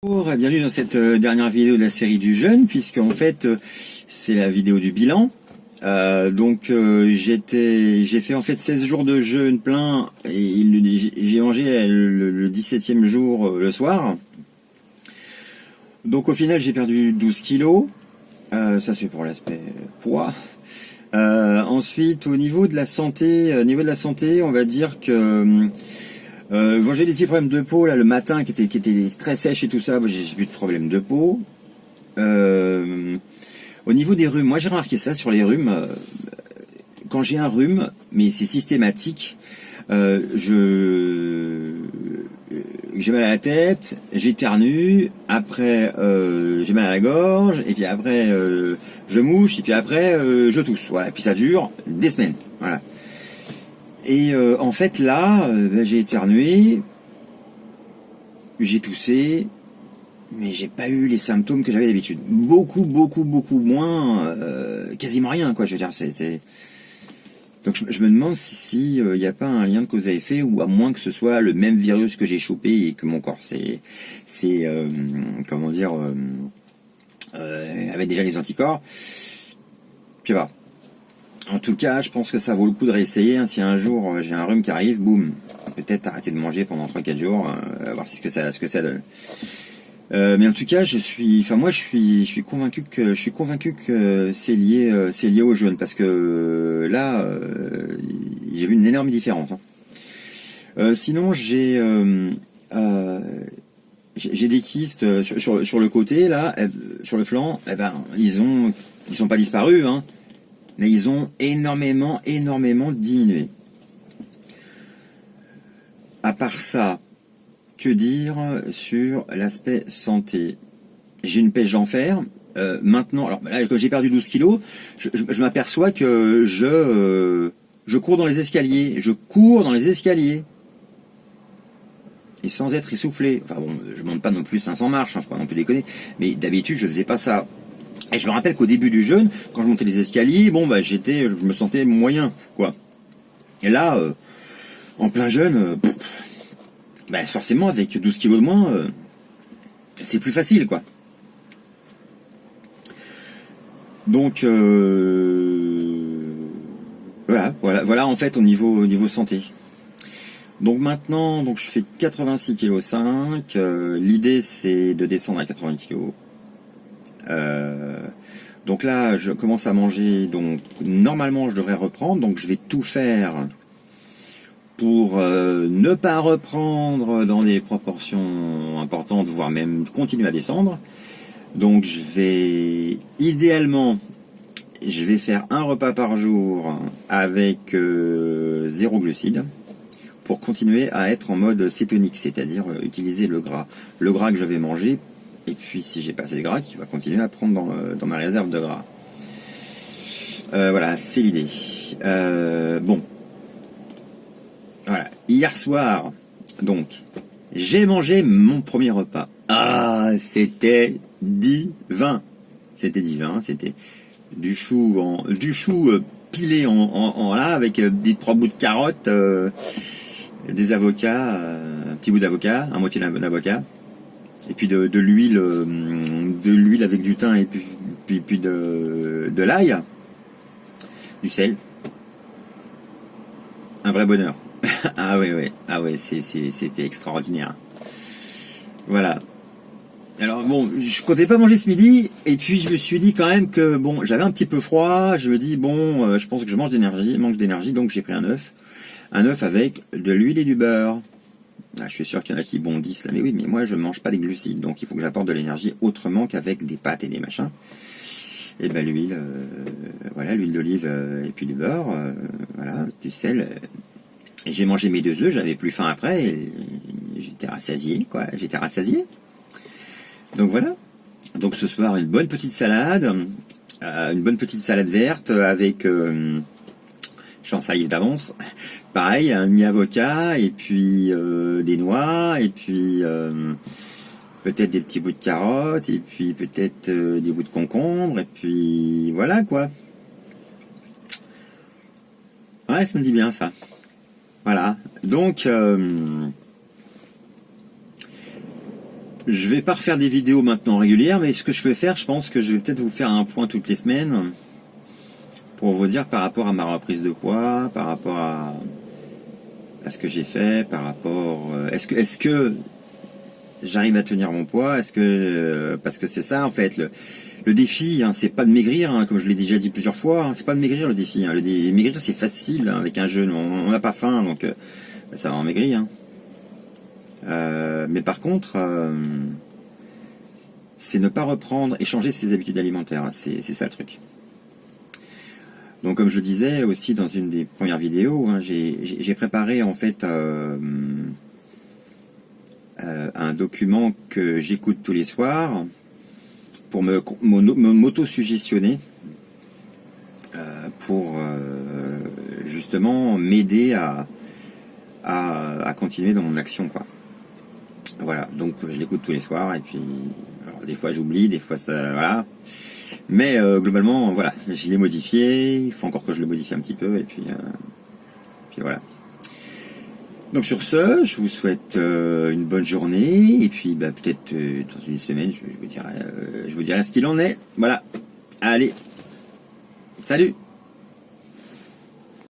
Bonjour et bienvenue dans cette dernière vidéo de la série du jeûne, puisque en fait c'est la vidéo du bilan. J'ai fait en fait 16 jours de jeûne plein et j'ai mangé le 17e jour le soir. Donc au final j'ai perdu 12 kilos. Ça c'est pour l'aspect poids. Ensuite au niveau de la santé, on va dire que bon, j'ai des petits problèmes de peau là le matin qui étaient très sèches et tout ça. J'ai plus de problèmes de peau. Au niveau des rhumes, moi j'ai remarqué ça sur les rhumes. Quand j'ai un rhume, mais c'est systématique, j'ai mal à la tête, j'éternue, après j'ai mal à la gorge, et puis après je mouche, et puis après je tousse. Voilà, puis ça dure des semaines. Voilà. Et en fait là, j'ai éternué, j'ai toussé, mais j'ai pas eu les symptômes que j'avais d'habitude. Beaucoup moins, quasiment rien, quoi. Je veux dire, c'était. Donc je me demande si il n'y a pas un lien de cause à effet, ou à moins que ce soit le même virus que j'ai chopé et que mon corps comment dire, avait déjà les anticorps. Je sais pas. En tout cas, je pense que ça vaut le coup de réessayer. Hein. Si un jour j'ai un rhume qui arrive, boum, peut-être arrêter de manger pendant 3-4 jours, voir ce que ça donne. Mais en tout cas, je suis convaincu que c'est lié au jeûne, parce que là, j'ai vu une énorme différence. Hein. Sinon, j'ai des kystes sur le côté là, sur le flanc. Eh ben, ils sont pas disparus, hein, mais ils ont énormément diminué. À part ça, que dire sur l'aspect santé? J'ai une pêche d'enfer. Maintenant, alors là, quand j'ai perdu 12 kilos, je m'aperçois que je cours dans les escaliers. Je cours dans les escaliers. Et sans être essoufflé. Enfin bon, je monte pas non plus 500 marches, hein, faut pas non plus déconner. Mais d'habitude, je faisais pas ça. Et je me rappelle qu'au début du jeûne, quand je montais les escaliers, bon bah je me sentais moyen, quoi. Et là, en plein jeûne, bah forcément avec 12 kilos de moins, c'est plus facile, quoi. Donc voilà en fait au niveau santé. Donc maintenant, je fais 86,5 kg. L'idée c'est de descendre à 80 kg. Donc là, je commence à manger. Donc normalement, je devrais reprendre. Donc je vais tout faire pour ne pas reprendre dans des proportions importantes, voire même continuer à descendre. Donc idéalement, je vais faire un repas par jour avec 0 glucides pour continuer à être en mode cétonique, c'est-à-dire utiliser le gras que je vais manger, et puis si j'ai pas assez de gras, qui va continuer à prendre dans ma réserve de gras. Voilà, c'est l'idée. Bon, voilà. Hier soir, donc, j'ai mangé mon premier repas. Ah, c'était divin. C'était divin. C'était du chou pilé en là, avec des 3 bouts de carottes, des avocats, un petit bout d'avocat, un moitié d'avocat, et puis de l'huile avec du thym, et puis de l'ail, du sel. Un vrai bonheur. Ah ouais, c'était extraordinaire. Voilà. Alors bon, je comptais pas manger ce midi, et puis je me suis dit quand même que bon, j'avais un petit peu froid. Je me dis bon, je pense que je manque d'énergie, donc j'ai pris un œuf avec de l'huile et du beurre. Ah, je suis sûr qu'il y en a qui bondissent là, mais oui, mais moi je mange pas des glucides, donc il faut que j'apporte de l'énergie autrement qu'avec des pâtes et des machins. Et ben l'huile, voilà, l'huile d'olive et puis du beurre, voilà, du sel. Et j'ai mangé mes 2 œufs, j'avais plus faim après, et j'étais rassasié, quoi. Donc voilà. Donc ce soir, une bonne petite salade verte avec, j'en salive d'avance. Pareil, un demi-avocat, et puis des noix, et puis peut-être des petits bouts de carottes, et puis peut-être des bouts de concombre, et puis voilà, quoi. Ouais, ça me dit bien, ça. Voilà. Donc, Je vais pas refaire des vidéos maintenant régulières, mais ce que je vais faire, je pense que je vais peut-être vous faire un point toutes les semaines pour vous dire par rapport à ma reprise de poids, par rapport à ce que j'ai fait, par rapport est-ce que j'arrive à tenir mon poids, est-ce que parce que c'est ça en fait le défi, hein, c'est pas de maigrir, hein, comme je l'ai déjà dit plusieurs fois, hein, c'est pas de maigrir le défi, hein, maigrir c'est facile, hein, avec un jeûne, on n'a pas faim donc ça va en maigrir, hein. Mais par contre c'est ne pas reprendre et changer ses habitudes alimentaires, hein, c'est ça le truc. Donc comme je disais aussi dans une des premières vidéos, hein, j'ai préparé en fait un document que j'écoute tous les soirs pour m'auto-suggestionner, pour justement m'aider à continuer dans mon action, quoi. Voilà, donc je l'écoute tous les soirs et puis alors, des fois j'oublie, des fois ça, voilà. Mais globalement, voilà, je l'ai modifié, il faut encore que je le modifie un petit peu, et puis voilà. Donc sur ce, je vous souhaite une bonne journée, et puis bah, peut-être dans une semaine, je vous dirai ce qu'il en est. Voilà, allez, salut!